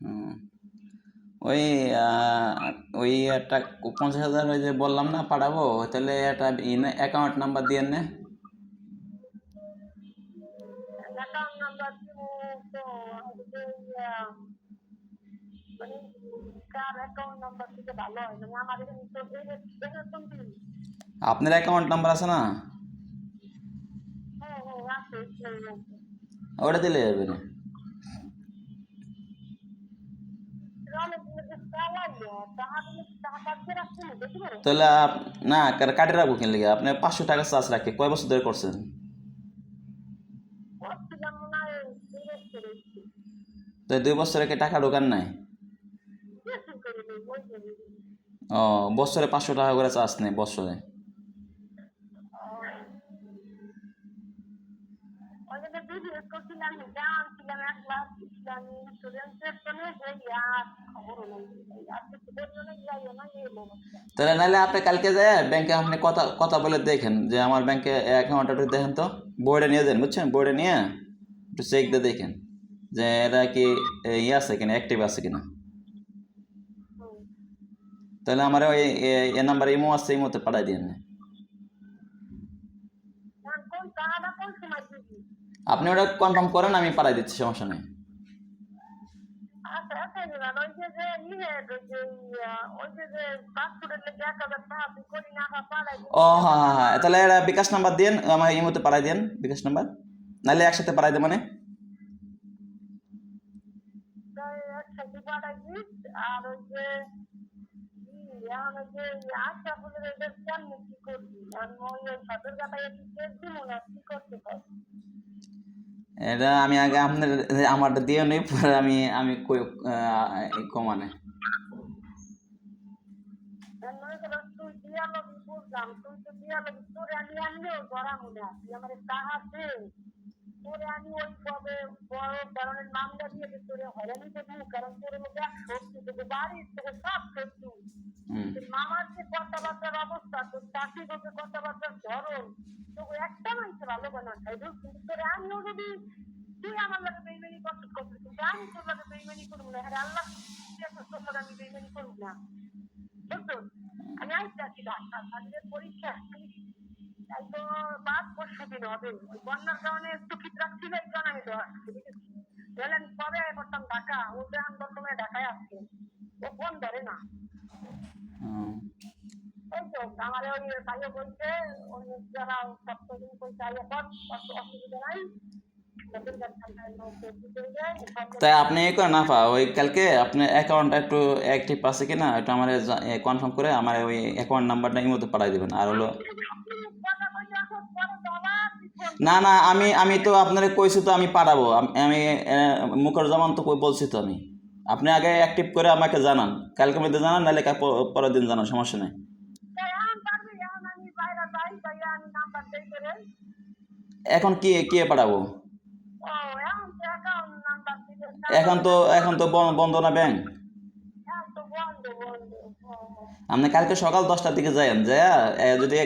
হুম। ওই ওই একটা 50,000 ওই যে বললাম না পাঠাবো, তাহলে একটা অ্যাকাউন্ট নাম্বার দিয়ে নে। অ্যাকাউন্ট নাম্বার তো মানে কার অ্যাকাউন্ট নাম্বার দিতে ভালো হয়, মানে আমার এখানে তো এরকম দিন। আপনার অ্যাকাউন্ট নাম্বার আছে না? হ্যাঁ হ্যাঁ আছে, ওটা দিলে যাবে না। তাহলে না কাটে রাখবো কেন লিগে? আপনি 500 টাকা চার্জ রাখে কয় বছর ধরে করছেন? তো 2 বছরে কি টাকা ঢোকান নাই? ও, বছরে 500 টাকা করে চার্জ নেই বছরে। তাহলে নাহলে আপনি কালকে যায় ব্যাংকে আপনি কথা কথা বলে দেখেন যে আমার ব্যাংকে অ্যাকাউন্ট একটু দেখেন তো, বইটা নিয়ে যান, বুঝছেন? বইটা নিয়ে একটু চেক দিয়ে দেখেন যে এটা কি ইয়ে আছে কিনা, অ্যাক্টিভ আছে কিনা। তাহলে আমার ওই এ নাম্বার ইমো আছে, ইমোতে পাঠাই দিন। আপনি ওটা কনফার্ম করেন, আমি পাঠাই দিচ্ছি, সমস্যা নেই। ও হ্যাঁ হ্যাঁ হ্যাঁ, তাহলে এটা বিকাশ নাম্বার দিন, আমার ইমোতে পাঠাই দিন বিকাশ নাম্বার, নাহলে একসাথে পাঠাই দেব মানে। আর ওই যে এটা আমি আগে আপনার আমারটা দিয়ে নেই, পরে আমি আমি কমানে। তোরে আমি ওই কবে বড় ধরনের মামলা দিয়ে তোরে হয়রানি করবো, কারণ তোর মধ্যে সত্যি তোকে বাড়ির তোকে সব সত্যি মামার যে কথাবার্তার অবস্থা, তোর চাকরি করতে কথাবার্তার ধরন, তোকে একটা মানুষের ভালো বানা খাইব, কিন্তু তোরে আমিও যদি তুই আমার লাগে বেইমানি করতে করবি, কিন্তু আমি তোর লাগে বেইমানি করবো না। হ্যাঁ আল্লাহ তোর লাগে আমি বেইমানি করবো না, বুঝছো? আমি আসছি ঢাকা পরীক্ষা, তাই তো 5 বছর দিন হবে। ওই বন্যার কারণে স্থগিত রাখছিল, এই কারণে আমি ধরেন কবে করতাম ঢাকা, ও এখন বর্তমানে ঢাকায় আসছে, ও ফোন ধরে না। এই তো আমার ওই ভাইও বলছে ওই যারা সপ্তাহদিন কইছে আইয়া পর অসুবিধা নাই। তাই আপনি এই করেন না ওই কালকে আপনার অ্যাকাউন্টটা একটু অ্যাক্টিভ আছে কিনা একটু আমার কনফার্ম করে আমার ওই অ্যাকাউন্ট নাম্বারটা এই মধ্যে পাঠাই দেবেন। আর হলো না না, আমি আমি তো আপনার কইছি তো আমি পাঠাবো, আমি মুখের জমান তো বলছি তো আমি। আপনি আগে অ্যাক্টিভ করে আমাকে জানান, কালকে মধ্যে জানান, নাহলে পরের দিন জানান, সমস্যা নেই। এখন কি কি পাঠাবো? এখন তো বন্ধ না ব্যাংক। আপনি কালকে সকাল 10টার দিকে যাইন, যায় যদি